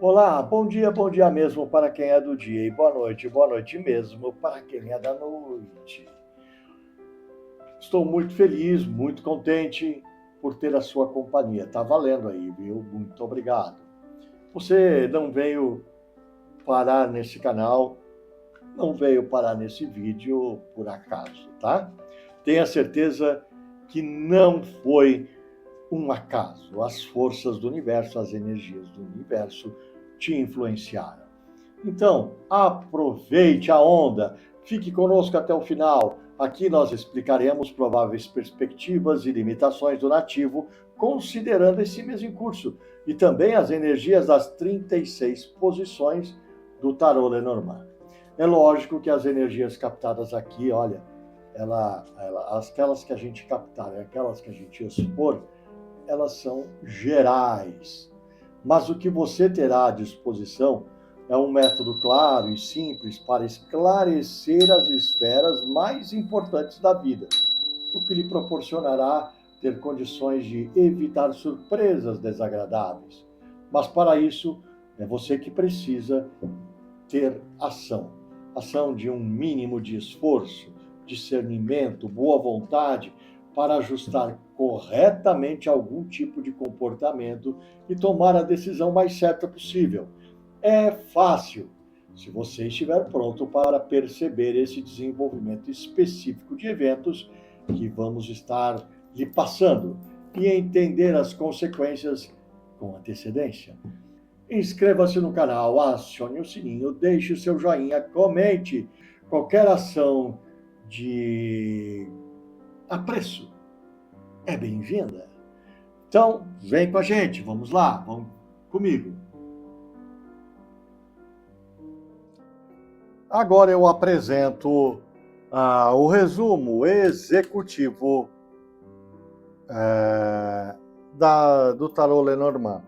Olá, bom dia mesmo para quem é do dia e boa noite mesmo para quem é da noite. Estou muito feliz, muito contente por ter a sua companhia. Tá valendo aí, viu? Muito obrigado. Você não veio parar nesse canal, não veio parar nesse vídeo por acaso, tá? Tenha certeza que não foi um acaso. As forças do universo, as energias do universo te influenciaram. Então, aproveite a onda, fique conosco até o final. Aqui nós explicaremos prováveis perspectivas e limitações do nativo, considerando esse mês em curso, e também as energias das 36 posições do tarô Lenormand. É lógico que as energias captadas aqui, olha, aquelas que a gente captar e aquelas que a gente expor, elas são gerais. Mas o que você terá à disposição é um método claro e simples para esclarecer as esferas mais importantes da vida, o que lhe proporcionará ter condições de evitar surpresas desagradáveis. Mas para isso, é você que precisa ter ação. Ação de um mínimo de esforço, discernimento, boa vontade, para ajustar corretamente algum tipo de comportamento e tomar a decisão mais certa possível. É fácil, se você estiver pronto para perceber esse desenvolvimento específico de eventos que vamos estar lhe passando e entender as consequências com antecedência. Inscreva-se no canal, acione o sininho, deixe o seu joinha, comente. Qualquer ação de apreço é bem-vinda. Então, vem com a gente, vamos lá, vamos comigo. Agora eu apresento o resumo executivo do Tarô Lenormand.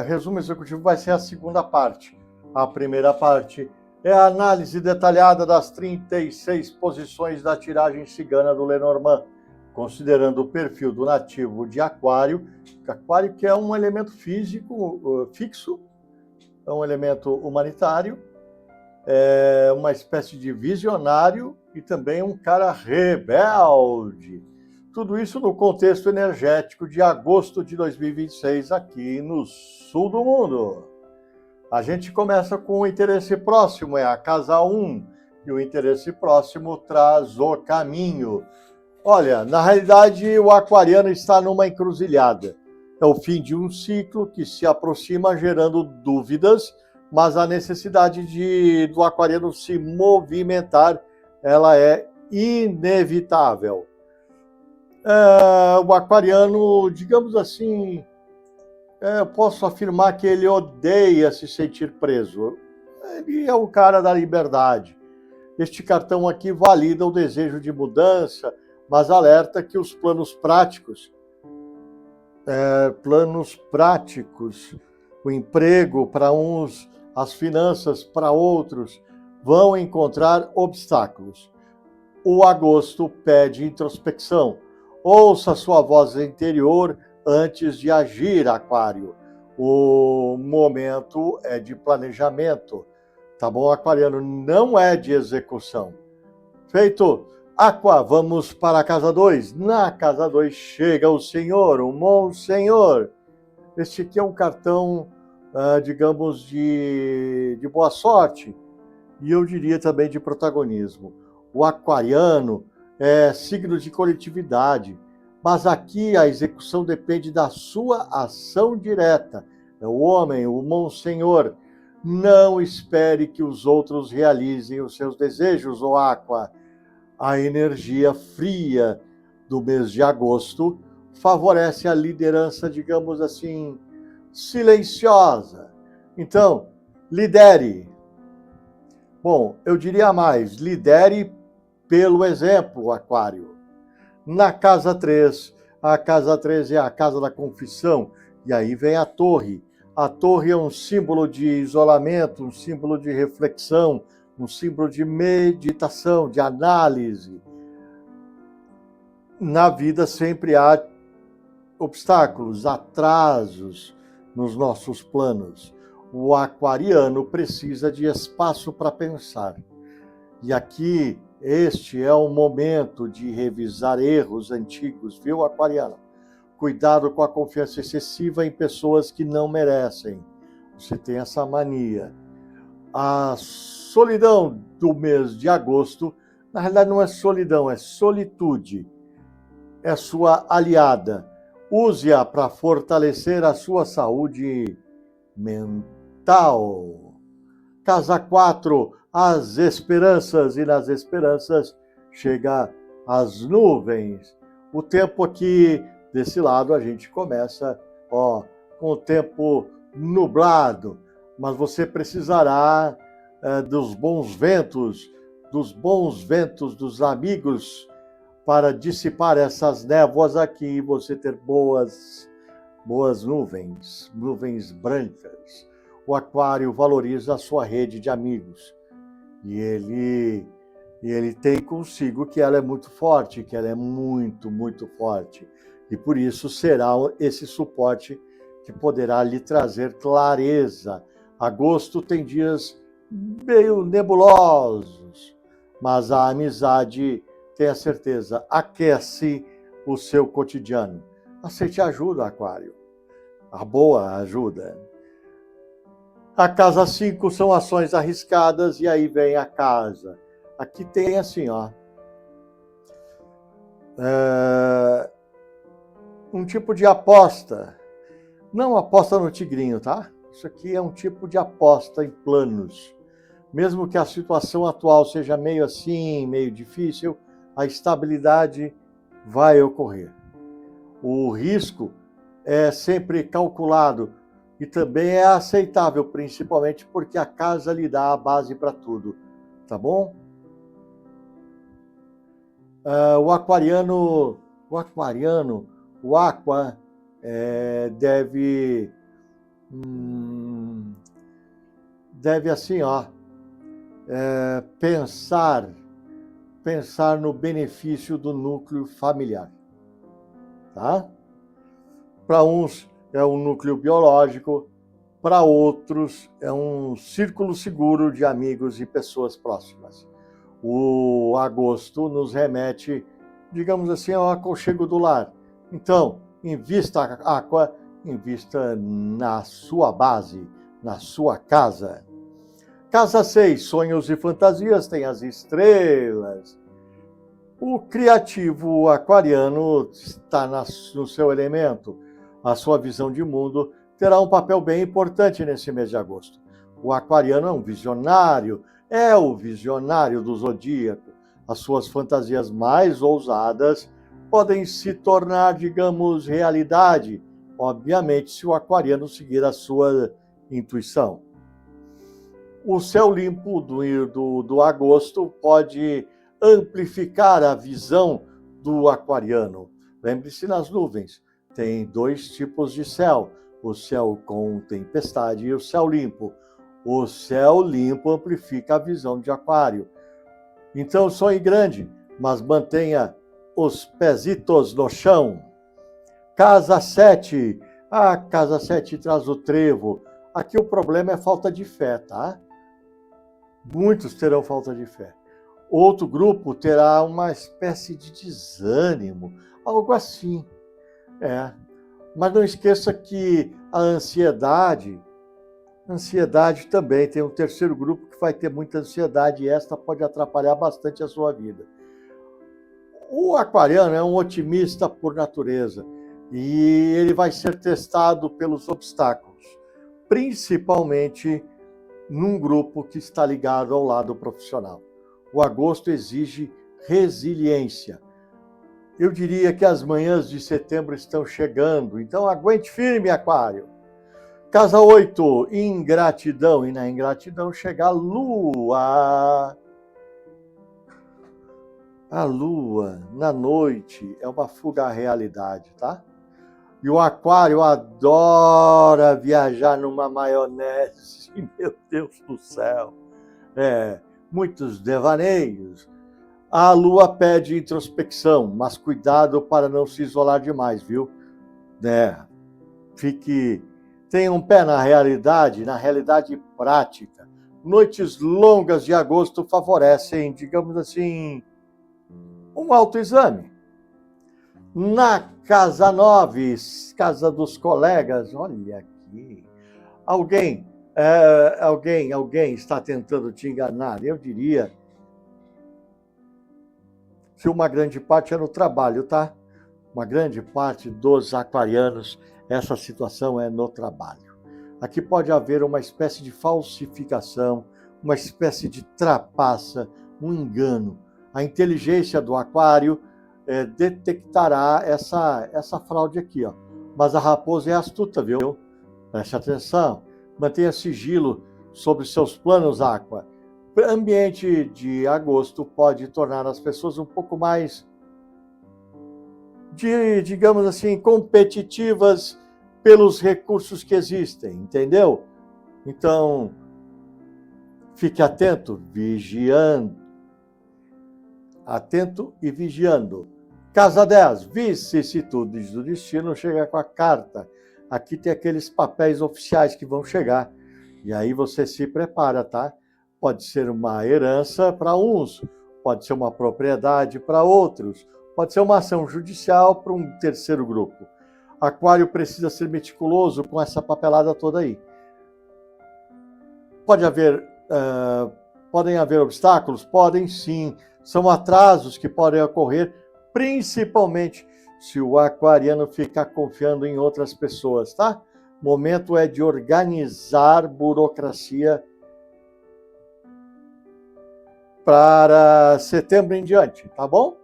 Resumo executivo vai ser a segunda parte. A primeira parte é a análise detalhada das 36 posições da tiragem cigana do Lenormand, considerando o perfil do nativo de Aquário, que é um elemento físico fixo, é um elemento humanitário, é uma espécie de visionário e também um cara rebelde. Tudo isso no contexto energético de agosto de 2026 aqui no sul do mundo. A gente começa com o interesse próximo, é a casa 1, e o interesse próximo traz o caminho. Olha, na realidade o aquariano está numa encruzilhada. É o fim de um ciclo que se aproxima gerando dúvidas, mas a necessidade do aquariano se movimentar, ela é inevitável. O aquariano, digamos assim, eu posso afirmar que ele odeia se sentir preso. Ele é o cara da liberdade. Este cartão aqui valida o desejo de mudança, mas alerta que os planos práticos, o emprego para uns, as finanças para outros, vão encontrar obstáculos. O agosto pede introspecção. Ouça sua voz interior antes de agir, Aquário. O momento é de planejamento, tá bom, aquariano? Não é de execução. Feito. Aqua, vamos para a casa 2. Na casa 2 chega o senhor, o Monsenhor. Este aqui é um cartão, digamos, de boa sorte, e eu diria também de protagonismo. O aquariano é signo de coletividade, mas aqui a execução depende da sua ação direta. É o homem, o Monsenhor. Não espere que os outros realizem os seus desejos, o Aqua. A energia fria do mês de agosto favorece a liderança, digamos assim, silenciosa. Então, lidere. Bom, eu diria mais, lidere pelo exemplo, Aquário. Na casa 3, a casa 3 é a casa da confissão, e aí vem a torre. A torre é um símbolo de isolamento, um símbolo de reflexão, um símbolo de meditação, de análise. Na vida sempre há obstáculos, atrasos nos nossos planos. O aquariano precisa de espaço para pensar. E aqui, este é o momento de revisar erros antigos, viu, aquariano? Cuidado com a confiança excessiva em pessoas que não merecem. Você tem essa mania. A solidão do mês de agosto, na realidade não é solidão, é solitude. É sua aliada. Use-a para fortalecer a sua saúde mental. Casa 4, as esperanças, e nas esperanças chega as nuvens. O tempo aqui, desse lado, a gente começa com o tempo nublado, mas você precisará dos bons ventos dos amigos para dissipar essas névoas aqui e você ter boas nuvens brancas. O aquário valoriza a sua rede de amigos e ele tem consigo que ela é muito forte, que ela é muito, muito forte. E por isso será esse suporte que poderá lhe trazer clareza. Agosto tem dias meio nebulosos, mas a amizade, tenha certeza, aquece o seu cotidiano. Aceite ajuda, aquário. A boa ajuda. A casa 5 são ações arriscadas e aí vem a casa. Aqui tem assim, um tipo de aposta. Não aposta no tigrinho, tá? Isso aqui é um tipo de aposta em planos. Mesmo que a situação atual seja meio assim, meio difícil, a estabilidade vai ocorrer. O risco é sempre calculado e também é aceitável, principalmente porque a casa lhe dá a base para tudo, tá bom? O aquariano, o aqua, deve assim, pensar no benefício do núcleo familiar, tá? Para uns é um núcleo biológico, para outros é um círculo seguro de amigos e pessoas próximas. O agosto nos remete, digamos assim, ao aconchego do lar. Então, invista aqua, invista na sua base, na sua casa. Casa 6, sonhos e fantasias, tem as estrelas. O criativo aquariano está no seu elemento. A sua visão de mundo terá um papel bem importante nesse mês de agosto. O aquariano é um visionário, é o visionário do zodíaco. As suas fantasias mais ousadas podem se tornar, digamos, realidade, obviamente, se o aquariano seguir a sua intuição. O céu limpo do agosto pode amplificar a visão do aquariano. Lembre-se, nas nuvens tem dois tipos de céu, o céu com tempestade e o céu limpo. O céu limpo amplifica a visão de aquário. Então sonhe grande, mas mantenha os pezitos no chão. Casa 7. A casa 7 traz o trevo. Aqui o problema é falta de fé, tá? Muitos terão falta de fé. Outro grupo terá uma espécie de desânimo, algo assim. Mas não esqueça que a ansiedade também tem um terceiro grupo que vai ter muita ansiedade e esta pode atrapalhar bastante a sua vida. O aquariano é um otimista por natureza e ele vai ser testado pelos obstáculos, principalmente num grupo que está ligado ao lado profissional. O agosto exige resiliência. Eu diria que as manhãs de setembro estão chegando, então aguente firme, aquário. Casa 8, ingratidão. E na ingratidão chega a lua. A lua, na noite, é uma fuga à realidade, tá? E o aquário adora viajar numa maionese, meu Deus do céu. Muitos devaneios. A lua pede introspecção, mas cuidado para não se isolar demais, viu? Fique Tenha um pé na realidade prática. Noites longas de agosto favorecem, digamos assim, um autoexame. Na casa 9, casa dos colegas, olha aqui, alguém está tentando te enganar. Eu diria que uma grande parte é no trabalho, tá? Uma grande parte dos aquarianos, essa situação é no trabalho. Aqui pode haver uma espécie de falsificação, uma espécie de trapaça, um engano. A inteligência do aquário detectará essa fraude aqui, ó. Mas a raposa é astuta, viu? Preste atenção. Mantenha sigilo sobre seus planos, Aqua. O ambiente de agosto pode tornar as pessoas um pouco mais, digamos assim, competitivas pelos recursos que existem, entendeu? Então, fique atento, vigiando. Atento e vigiando. Casa 10, vicissitudes do destino, chega com a carta. Aqui tem aqueles papéis oficiais que vão chegar. E aí você se prepara, tá? Pode ser uma herança para uns, pode ser uma propriedade para outros, pode ser uma ação judicial para um terceiro grupo. Aquário precisa ser meticuloso com essa papelada toda aí. Podem haver obstáculos? Podem sim. São atrasos que podem ocorrer, principalmente se o aquariano ficar confiando em outras pessoas, tá? O momento é de organizar burocracia para setembro em diante, tá bom?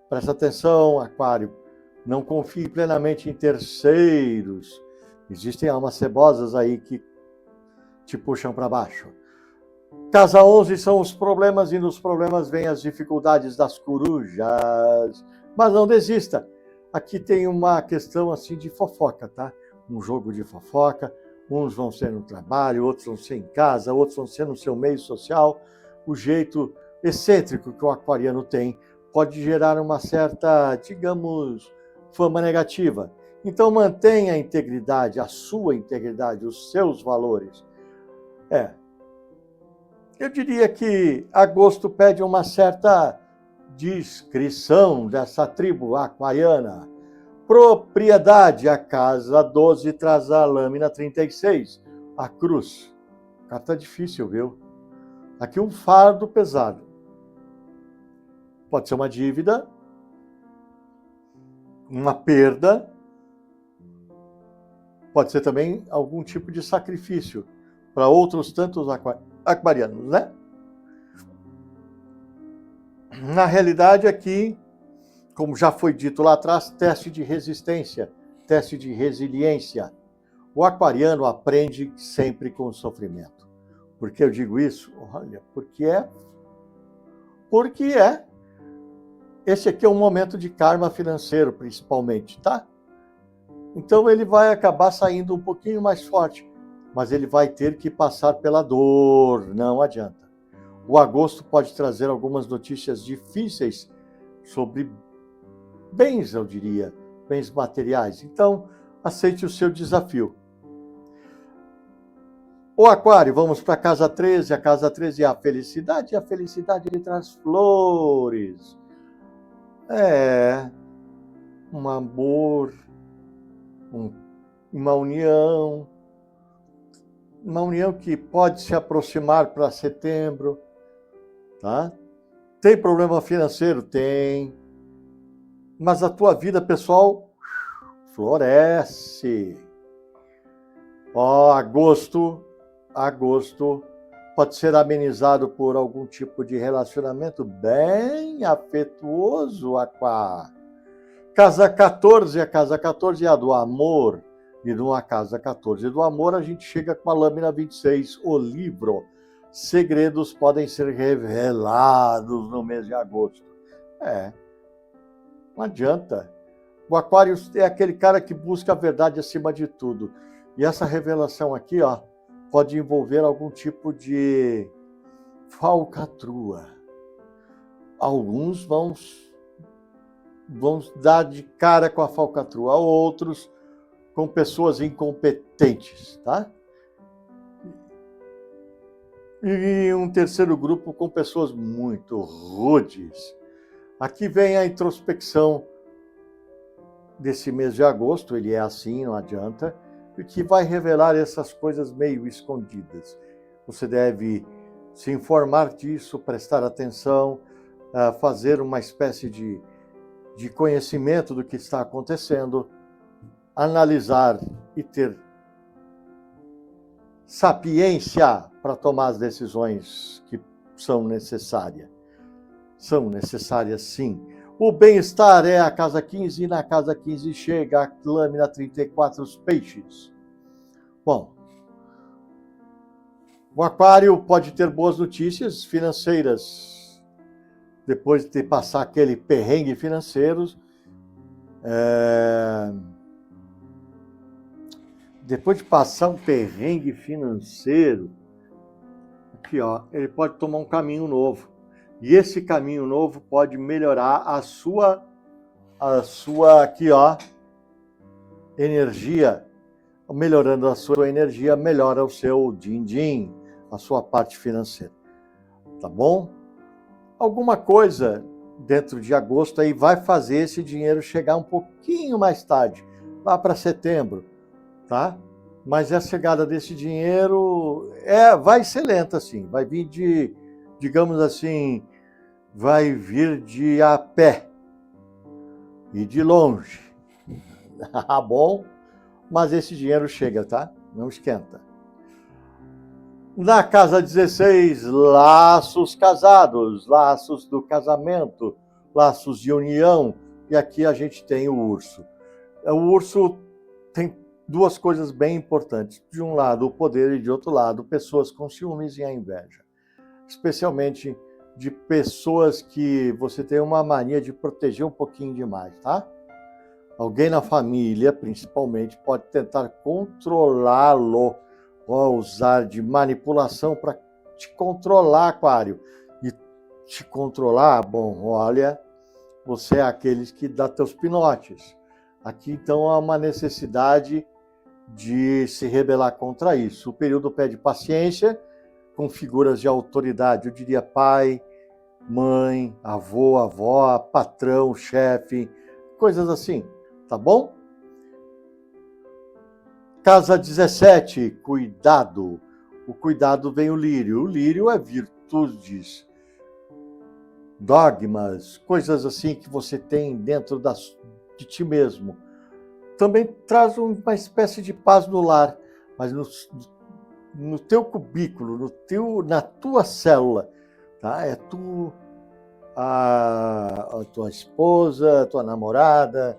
Presta atenção, aquário. Não confie plenamente em terceiros. Existem almas cebosas aí que te puxam para baixo. Casa 11 são os problemas e nos problemas vêm as dificuldades das corujas. Mas não desista. Aqui tem uma questão assim de fofoca, tá? Um jogo de fofoca. Uns vão ser no trabalho, outros vão ser em casa, outros vão ser no seu meio social. O jeito excêntrico que o aquariano tem pode gerar uma certa, digamos, fama negativa. Então mantenha a integridade, a sua integridade, os seus valores. Eu diria que agosto pede uma certa discrição dessa tribo aquariana. Propriedade, a casa 12 traz a lâmina 36, a cruz. Carta difícil, viu? Aqui um fardo pesado. Pode ser uma dívida, uma perda, pode ser também algum tipo de sacrifício para outros tantos aquarianos, né? Na realidade, aqui, como já foi dito lá atrás, teste de resistência, teste de resiliência. O aquariano aprende sempre com o sofrimento. Por que eu digo isso? Olha, porque esse aqui é um momento de karma financeiro, principalmente, tá? Então ele vai acabar saindo um pouquinho mais forte, mas ele vai ter que passar pela dor, não adianta. O agosto pode trazer algumas notícias difíceis sobre bens, eu diria, bens materiais. Então, aceite o seu desafio. O aquário, vamos para a casa 13. A casa 13 é a felicidade, e a felicidade ele traz flores. Um amor, uma união que pode se aproximar para setembro, tá? Tem problema financeiro? Tem. Mas a tua vida pessoal floresce. Agosto pode ser amenizado por algum tipo de relacionamento bem afetuoso, Aquá. Casa 14, a casa 14 é a do amor. E numa casa 14 do amor, a gente chega com a lâmina 26, o livro. Segredos podem ser revelados no mês de agosto. Não adianta. O aquário é aquele cara que busca a verdade acima de tudo. E essa revelação aqui, pode envolver algum tipo de falcatrua. Alguns vão dar de cara com a falcatrua, outros com pessoas incompetentes, tá? E um terceiro grupo com pessoas muito rudes. Aqui vem a introspecção desse mês de agosto, ele é assim, não adianta, e que vai revelar essas coisas meio escondidas. Você deve se informar disso, prestar atenção, fazer uma espécie de conhecimento do que está acontecendo, analisar e ter sapiência para tomar as decisões que são necessárias. São necessárias, sim. O bem-estar é a casa 15, e na casa 15 chega a lâmina 34, os peixes. Bom, o aquário pode ter boas notícias financeiras. Depois de passar aquele perrengue financeiro, depois de passar um perrengue financeiro, aqui ó, ele pode tomar um caminho novo. E esse caminho novo pode melhorar a sua aqui ó, energia. Melhorando a sua energia, melhora o seu din-din, a sua parte financeira. Tá bom? Alguma coisa dentro de agosto aí vai fazer esse dinheiro chegar um pouquinho mais tarde, lá para setembro, tá? Mas a chegada desse dinheiro vai ser lenta, sim. Vai vir digamos assim, vai vir de a pé e de longe. Tá bom? Mas esse dinheiro chega, tá? Não esquenta. Na casa 16, laços casados, laços do casamento, laços de união. E aqui a gente tem o urso. O urso tem duas coisas bem importantes. De um lado, o poder, e de outro lado, pessoas com ciúmes e a inveja. Especialmente de pessoas que você tem uma mania de proteger um pouquinho demais, tá? Alguém na família, principalmente, pode tentar controlá-lo, ou usar de manipulação para te controlar, aquário. E te controlar, bom, olha, você é aqueles que dá teus pinotes. Aqui, então, há uma necessidade de se rebelar contra isso. O período pede paciência, com figuras de autoridade, eu diria pai, mãe, avô, avó, patrão, chefe, coisas assim, tá bom? Casa 17, cuidado. O cuidado vem o lírio. O lírio é virtudes, dogmas, coisas assim que você tem dentro de ti mesmo. Também traz uma espécie de paz no lar, mas no teu cubículo, na tua célula, tá? É a tua esposa, a tua namorada,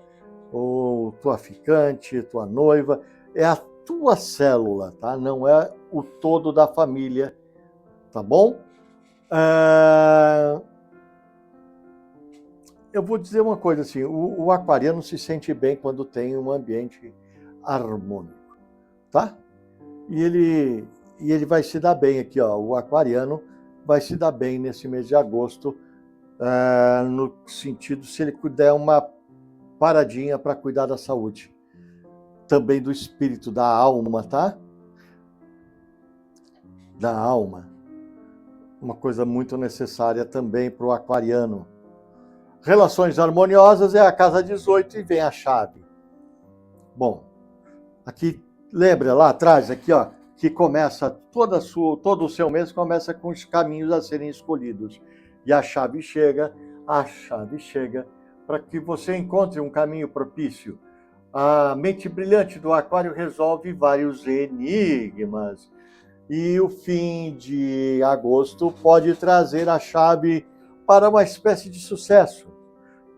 ou tua ficante, tua noiva, é a tua célula, tá? Não é o todo da família, tá bom? Eu vou dizer uma coisa assim, o aquariano se sente bem quando tem um ambiente harmônico, tá? E ele vai se dar bem aqui, ó, o aquariano vai se dar bem nesse mês de agosto, no sentido, se ele der uma paradinha para cuidar da saúde, também do espírito, da alma, tá? Da alma. Uma coisa muito necessária também para o aquariano. Relações harmoniosas é a casa 18 e vem a chave. Bom, aqui, lembra lá atrás, aqui, ó, que começa todo o seu mês começa com os caminhos a serem escolhidos. E a chave chega para que você encontre um caminho propício. A mente brilhante do aquário resolve vários enigmas. E o fim de agosto pode trazer a chave para uma espécie de sucesso.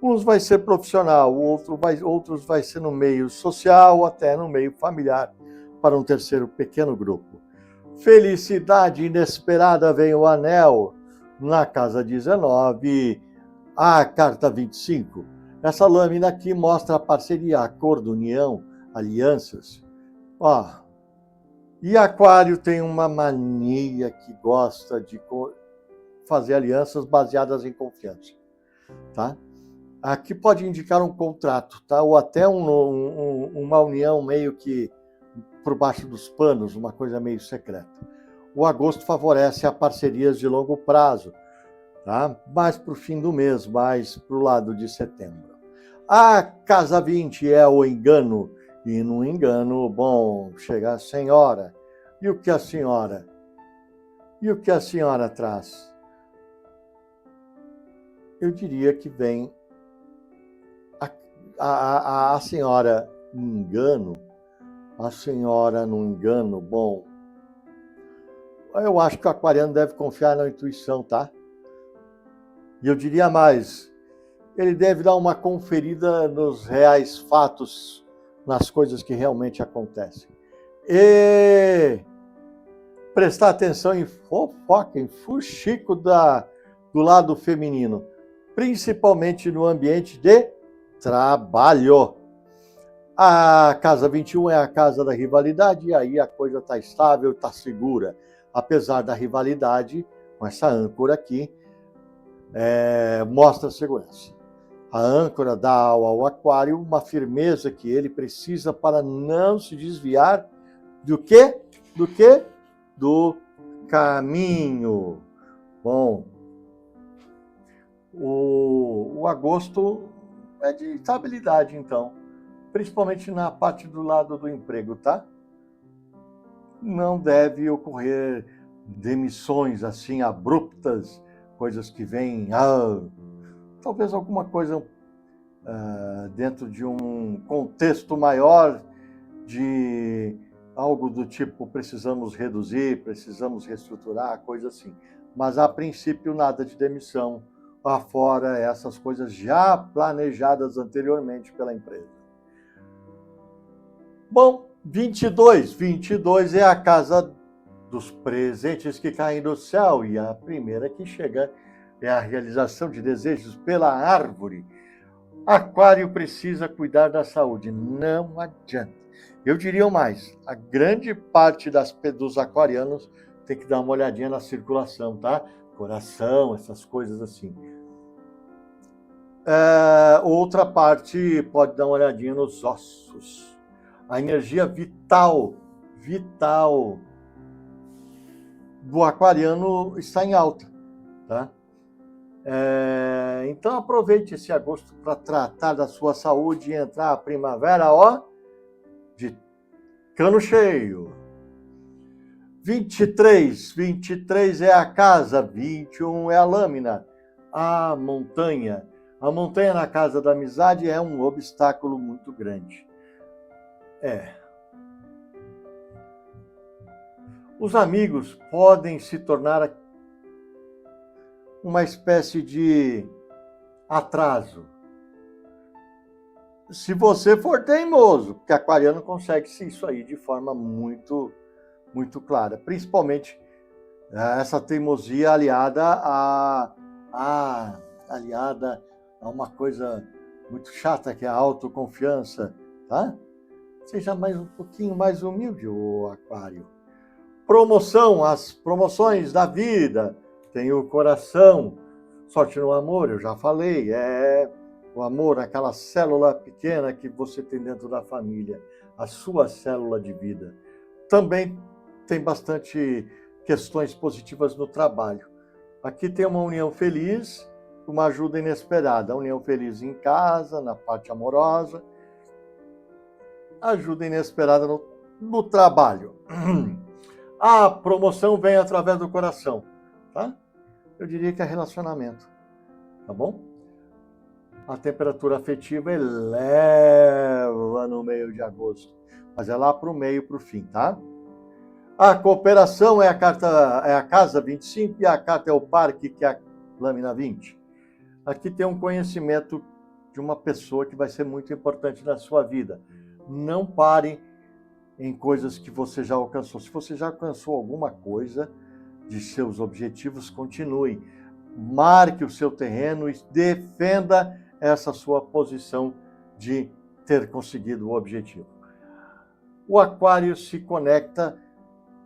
Uns vai ser profissional, outros vai ser no meio social, até no meio familiar, para um terceiro pequeno grupo. Felicidade inesperada vem o anel, na casa 19, a carta 25. Essa lâmina aqui mostra a parceria, acordo, união, alianças. E aquário tem uma mania que gosta de fazer alianças baseadas em confiança, tá? Aqui pode indicar um contrato, tá? Ou até uma união meio que por baixo dos panos, uma coisa meio secreta. O agosto favorece a parcerias de longo prazo, tá? Mais para o fim do mês, mais para o lado de setembro. A casa 20 é o engano, e no engano, bom, chega a senhora. E o que a senhora? E o que a senhora traz? Eu diria que vem a senhora no engano, a senhora no engano, bom, eu acho que o aquariano deve confiar na intuição, tá? E eu diria mais, ele deve dar uma conferida nos reais fatos, nas coisas que realmente acontecem. E prestar atenção em fofoca, em fuxico do lado feminino, principalmente no ambiente de trabalho. A casa 21 é a casa da rivalidade, e aí a coisa está estável, está segura. Apesar da rivalidade, com essa âncora aqui, mostra segurança. A âncora dá ao aquário uma firmeza que ele precisa para não se desviar do quê? Do quê? Do caminho. Bom, o agosto é de estabilidade, então. Principalmente na parte do lado do emprego, tá? Não deve ocorrer demissões assim abruptas, coisas que vêm, talvez alguma coisa dentro de um contexto maior de algo do tipo precisamos reduzir, precisamos reestruturar, coisa assim. Mas a princípio nada de demissão, afora essas coisas já planejadas anteriormente pela empresa. Bom, 22 é a casa dos presentes que caem do céu, e a primeira que chega é a realização de desejos pela árvore. Aquário precisa cuidar da saúde, não adianta. Eu diria mais, a grande parte dos aquarianos tem que dar uma olhadinha na circulação, tá? Coração, essas coisas assim. Outra parte pode dar uma olhadinha nos ossos. A energia vital do aquariano está em alta, tá? Então aproveite esse agosto para tratar da sua saúde e entrar a primavera, de cano cheio. 23 é a casa, 21 é a lâmina, a montanha. A montanha na casa da amizade é um obstáculo muito grande. Os amigos podem se tornar uma espécie de atraso. Se você for teimoso, porque aquariano consegue isso aí de forma muito, muito clara. Principalmente essa teimosia aliada a uma coisa muito chata, que é a autoconfiança, tá? Seja um pouquinho mais humilde, o aquário. Promoção, as promoções da vida. Tem o coração, sorte no amor, eu já falei, o amor, aquela célula pequena que você tem dentro da família, a sua célula de vida. Também tem bastante questões positivas no trabalho. Aqui tem uma união feliz, uma ajuda inesperada, união feliz em casa, na parte amorosa, ajuda inesperada no trabalho. A promoção vem através do coração, tá? Eu diria que é relacionamento, tá bom? A temperatura afetiva eleva no meio de agosto, mas é lá para o meio, para o fim, tá? A cooperação é a casa 25 e a carta é o parque, que é a lâmina 20. Aqui tem um conhecimento de uma pessoa que vai ser muito importante na sua vida. Não pare em coisas que você já alcançou. Se você já alcançou alguma coisa de seus objetivos, continue. Marque o seu terreno e defenda essa sua posição de ter conseguido o objetivo. O aquário se conecta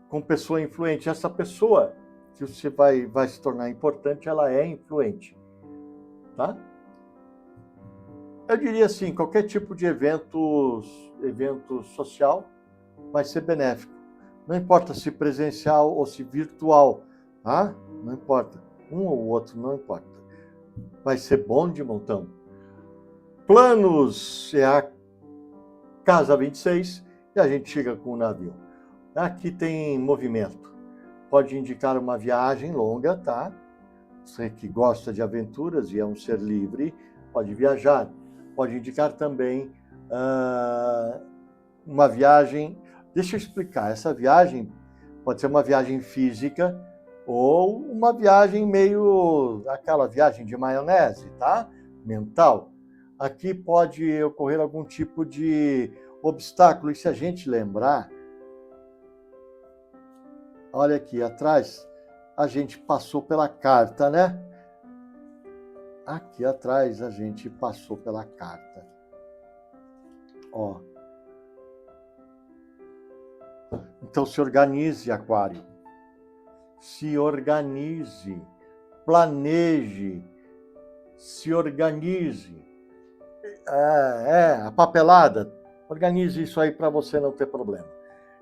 com pessoa influente. Essa pessoa que você vai se tornar importante, ela é influente, tá? Eu diria assim, qualquer tipo de evento social vai ser benéfico. Não importa se presencial ou se virtual, tá? Não importa. Um ou outro, não importa. Vai ser bom de montão. Planos é a casa 26 e a gente chega com o navio. Aqui tem movimento. Pode indicar uma viagem longa, tá? Você que gosta de aventuras e é um ser livre, pode viajar. Pode indicar também uma viagem. Deixa eu explicar. Essa viagem pode ser uma viagem física ou uma viagem meio aquela viagem de maionese, tá? Mental. Aqui pode ocorrer algum tipo de obstáculo. E se a gente lembrar, olha aqui atrás, a gente passou pela carta, né? Aqui atrás a gente passou pela carta. Ó. Então se organize, Aquário. Se organize. Planeje. Se organize. A papelada. Organize isso aí para você não ter problema.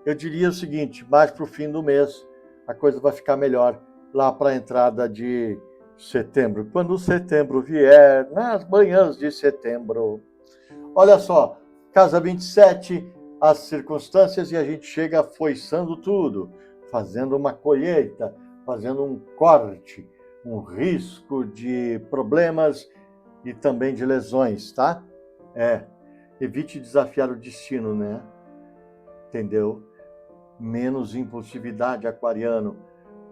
Eu diria o seguinte, mais para o fim do mês, a coisa vai ficar melhor lá para a entrada de setembro. Quando setembro vier, nas manhãs de setembro. Olha só, casa 27, as circunstâncias e a gente chega foiçando tudo, fazendo uma colheita, fazendo um corte, um risco de problemas e também de lesões, tá? Evite desafiar o destino, né? Entendeu? Menos impulsividade, aquariano.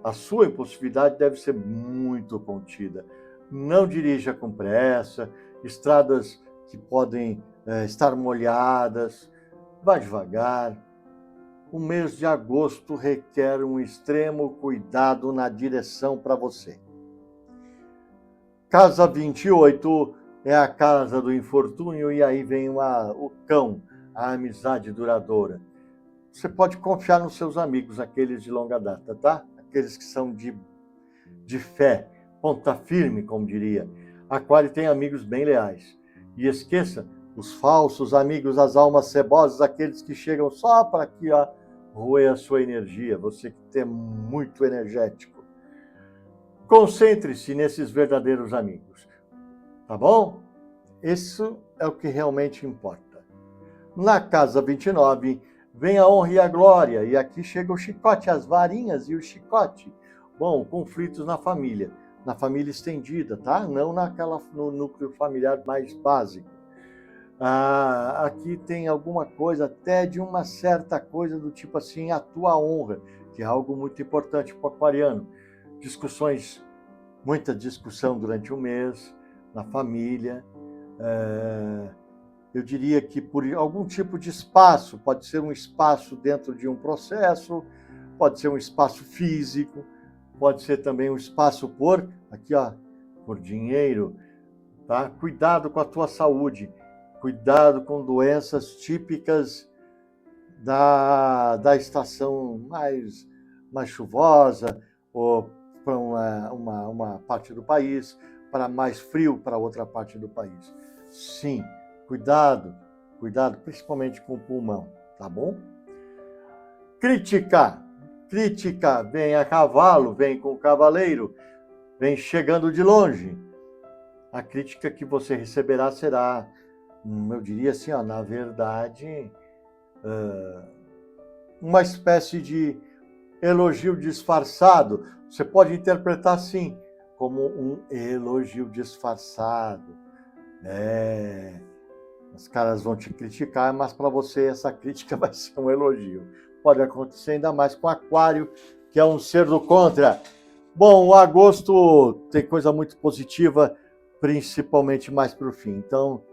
A sua impulsividade deve ser muito contida. Não dirija com pressa, estradas que podem estar molhadas, vá devagar. O mês de agosto requer um extremo cuidado na direção para você. Casa 28 é a casa do infortúnio e aí vem o cão, a amizade duradoura. Você pode confiar nos seus amigos, aqueles de longa data, tá? Aqueles que são de fé, ponta firme, como diria. Aquário tem amigos bem leais. E esqueça os falsos amigos, as almas cebosas, aqueles que chegam só para aqui, ó, roer a sua energia. Você que é muito energético. Concentre-se nesses verdadeiros amigos, tá bom? Isso é o que realmente importa. Na casa 29, vem a honra e a glória, e aqui chega o chicote, as varinhas e o chicote. Bom, conflitos na família estendida, tá? Não no núcleo familiar mais básico. Aqui tem alguma coisa, até de uma certa coisa do tipo assim, a tua honra, que é algo muito importante para o aquariano. Discussões, muita discussão durante o mês, na família. Eu diria que por algum tipo de espaço, pode ser um espaço dentro de um processo, pode ser um espaço físico, pode ser também um espaço por dinheiro, tá? Cuidado com a tua saúde, cuidado com doenças típicas da estação mais chuvosa, ou para uma parte do país, para mais frio para outra parte do país. Sim, cuidado, principalmente com o pulmão, tá bom? Crítica, vem a cavalo, vem com o cavaleiro, vem chegando de longe. A crítica que você receberá será, eu diria assim, na verdade, uma espécie de elogio disfarçado. Você pode interpretar assim, como um elogio disfarçado. Os caras vão te criticar, mas para você essa crítica vai ser um elogio. Pode acontecer ainda mais com Aquário, que é um ser do contra. Bom, o agosto tem coisa muito positiva, principalmente mais para o fim. Então,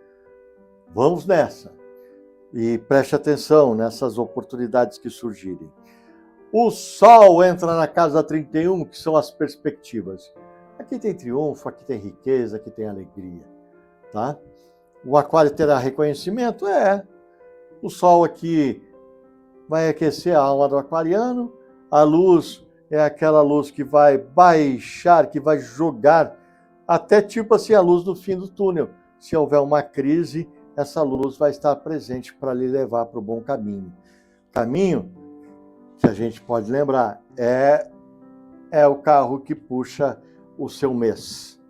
vamos nessa. E preste atenção nessas oportunidades que surgirem. O Sol entra na casa 31, que são as perspectivas. Aqui tem triunfo, aqui tem riqueza, aqui tem alegria, tá? O Aquário terá reconhecimento? O Sol aqui vai aquecer a alma do aquariano. A luz é aquela luz que vai baixar, que vai jogar, até tipo assim, a luz do fim do túnel. se houver uma crise, essa luz vai estar presente para lhe levar para o bom caminho. Caminho que a gente pode lembrar é o carro que puxa o seu mês.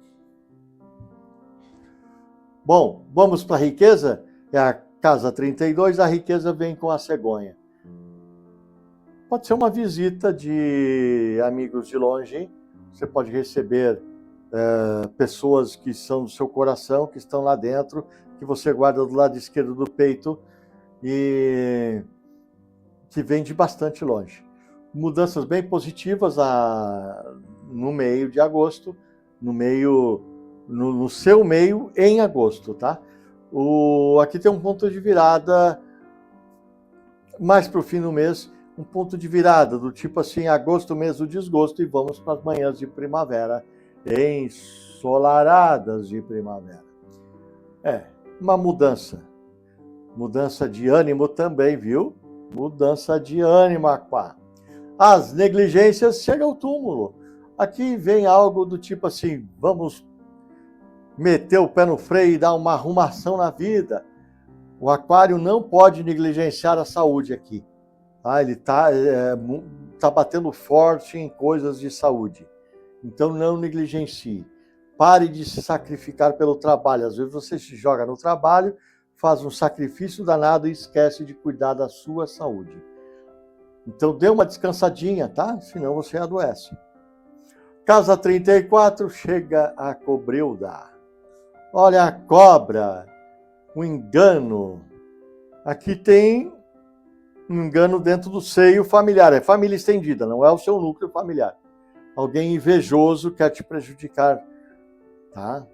Bom, vamos para a riqueza? É a casa 32, a riqueza vem com a cegonha. Pode ser uma visita de amigos de longe, você pode receber pessoas que são do seu coração, que estão lá dentro, que você guarda do lado esquerdo do peito e que vem de bastante longe. Mudanças bem positivas no meio de agosto, no seu meio em agosto, tá? Aqui tem um ponto de virada mais para o fim do mês, um ponto de virada do tipo assim, agosto, mês do desgosto, e vamos para as manhãs de primavera, ensolaradas de primavera. Uma mudança de ânimo também, viu? Mudança de ânimo, Aquário. As negligências chegam ao túmulo. Aqui vem algo do tipo assim, vamos meter o pé no freio e dar uma arrumação na vida. O Aquário não pode negligenciar a saúde aqui. Tá? Ele tá batendo forte em coisas de saúde. Então não negligencie. Pare de se sacrificar pelo trabalho. Às vezes você se joga no trabalho, faz um sacrifício danado e esquece de cuidar da sua saúde. Então dê uma descansadinha, tá? Senão você adoece. Casa 34, chega a cobrilda. Olha a cobra, o engano. Aqui tem um engano dentro do seio familiar. É família estendida, não é o seu núcleo familiar. Alguém invejoso quer te prejudicar, tá?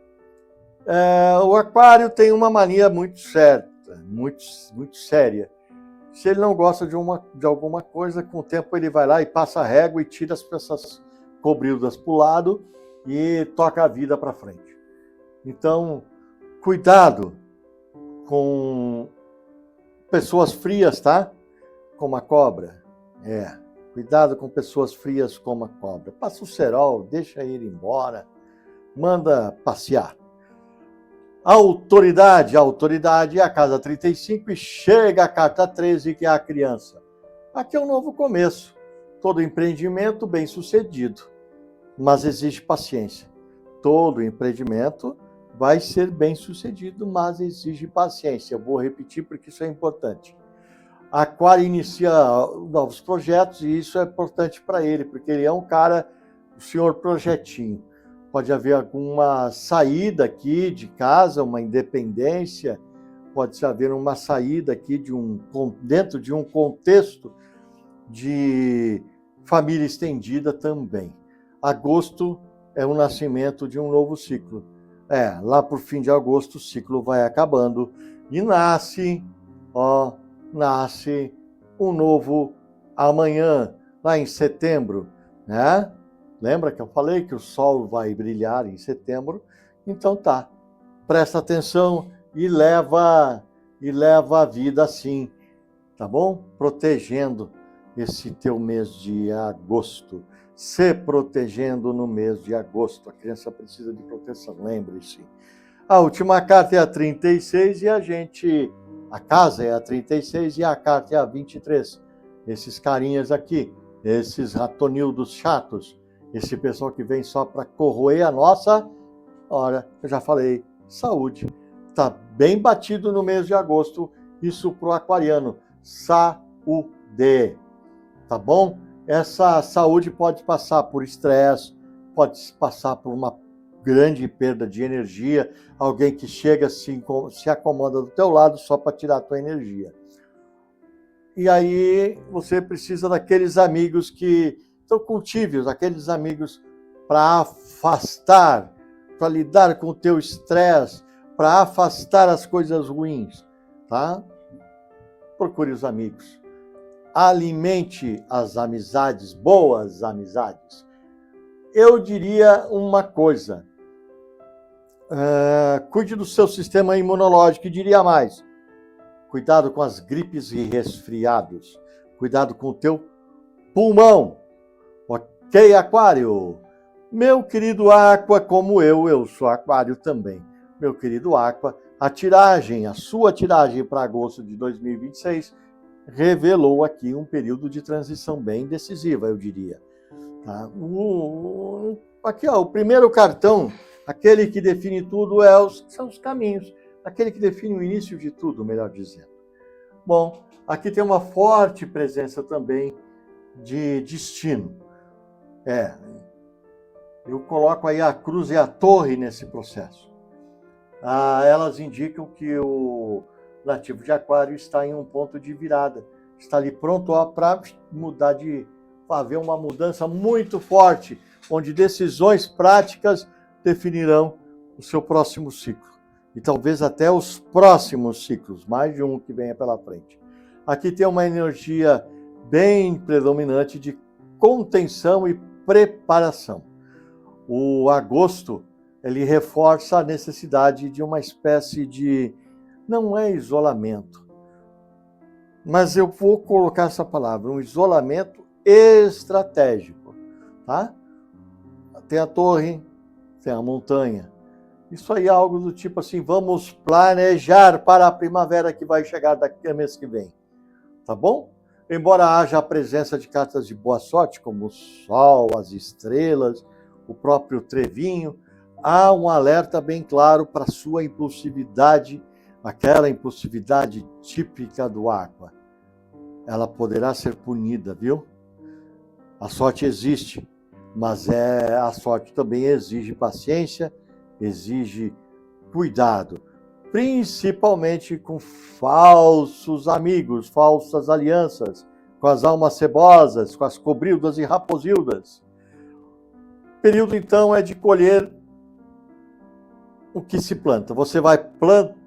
O Aquário tem uma mania muito certa, muito séria. Se ele não gosta de alguma coisa, com o tempo ele vai lá e passa a régua e tira essas cobrildas para o lado e toca a vida para frente. Então, cuidado com pessoas frias, tá? Como a cobra. Cuidado com pessoas frias como a cobra. Passa o cerol, deixa ele embora, manda passear. A autoridade é a casa 35 e chega a carta 13, que é a criança. Aqui é um novo começo. Todo empreendimento bem sucedido, mas exige paciência. Todo empreendimento vai ser bem sucedido, mas exige paciência. Eu vou repetir porque isso é importante. Aquário inicia novos projetos e isso é importante para ele, porque ele é um cara, o senhor projetinho. Pode haver alguma saída aqui de casa, uma independência, pode haver uma saída aqui dentro de um contexto de família estendida também. Agosto é o nascimento de um novo ciclo. Lá por fim de agosto o ciclo vai acabando e nasce um novo amanhã, lá em setembro, né? Lembra que eu falei que o sol vai brilhar em setembro? Então tá, presta atenção e leva a vida assim, tá bom? Protegendo esse teu mês de agosto. Se protegendo no mês de agosto. A criança precisa de proteção, lembre-se. A última carta é a 36 e a casa é a 36 e a carta é a 23. Esses carinhas aqui, esses ratonildos chatos, esse pessoal que vem só para corroer a nossa, eu já falei, saúde. Está bem batido no mês de agosto, isso para o aquariano. Saúde, tá bom? Essa saúde pode passar por estresse, pode passar por uma grande perda de energia, alguém que chega, se acomoda do teu lado só para tirar a tua energia. E aí você precisa daqueles amigos que... Então cultive-os, aqueles amigos para afastar, para lidar com o teu estresse, para afastar as coisas ruins, tá? Procure os amigos. Alimente as amizades, boas amizades. Eu diria uma coisa, cuide do seu sistema imunológico, e diria mais, cuidado com as gripes e resfriados, cuidado com o teu pulmão. Ok, Aquário? Meu querido Aqua, como eu sou Aquário também. meu querido Aqua, a sua tiragem para agosto de 2026 revelou aqui um período de transição bem decisiva, eu diria. Tá? Aqui, ó, o primeiro cartão, aquele que define tudo, são os caminhos. Aquele que define o início de tudo, melhor dizendo. Bom, aqui tem uma forte presença também de destino. Eu coloco aí a cruz e a torre nesse processo. Elas indicam que o nativo de Aquário está em um ponto de virada. Está ali pronto para mudar haver uma mudança muito forte, onde decisões práticas definirão o seu próximo ciclo. E talvez até os próximos ciclos, mais de um que venha pela frente. Aqui tem uma energia bem predominante de contenção e preparação. O agosto, ele reforça a necessidade de uma espécie de, não é isolamento, mas eu vou colocar essa palavra, um isolamento estratégico, tá? Tem a torre, tem a montanha. Isso aí é algo do tipo assim, vamos planejar para a primavera que vai chegar daqui a mês que vem, tá bom? Embora haja a presença de cartas de boa sorte, como o Sol, as estrelas, o próprio trevinho, há um alerta bem claro para a sua impulsividade, aquela impulsividade típica do Aqua. Ela poderá ser punida, viu? A sorte existe, mas a sorte também exige paciência, exige cuidado, principalmente com falsos amigos, falsas alianças, com as almas cebosas, com as cobrildas e raposildas. O período, então, é de colher o que se planta. Você vai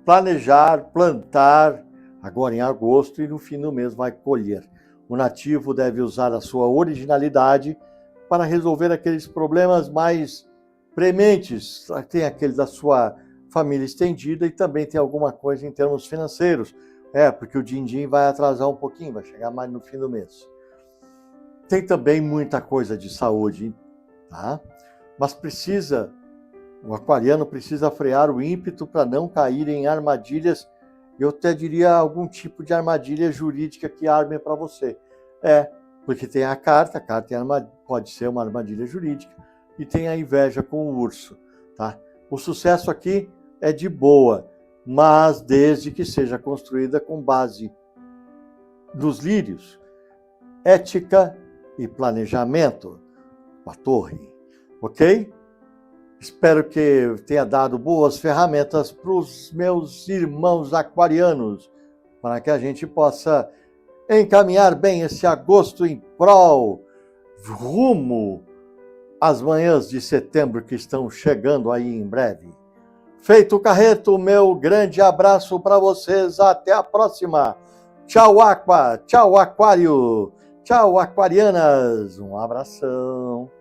planejar, plantar, agora em agosto, e no fim do mês vai colher. O nativo deve usar a sua originalidade para resolver aqueles problemas mais prementes. Tem aquele da sua família estendida e também tem alguma coisa em termos financeiros. Porque o din-din vai atrasar um pouquinho, vai chegar mais no fim do mês. Tem também muita coisa de saúde, tá? Mas o aquariano precisa frear o ímpeto para não cair em armadilhas, eu até diria algum tipo de armadilha jurídica que armem para você. Porque tem a carta pode ser uma armadilha jurídica, e tem a inveja com o urso, tá? O sucesso aqui é de boa, mas desde que seja construída com base nos lírios, ética e planejamento, a torre, ok? Espero que tenha dado boas ferramentas para os meus irmãos aquarianos, para que a gente possa encaminhar bem esse agosto em prol, rumo às manhãs de setembro que estão chegando aí em breve. Feito o carreto, meu grande abraço para vocês, até a próxima. Tchau, Aqua, tchau, Aquário, tchau, aquarianas, um abração.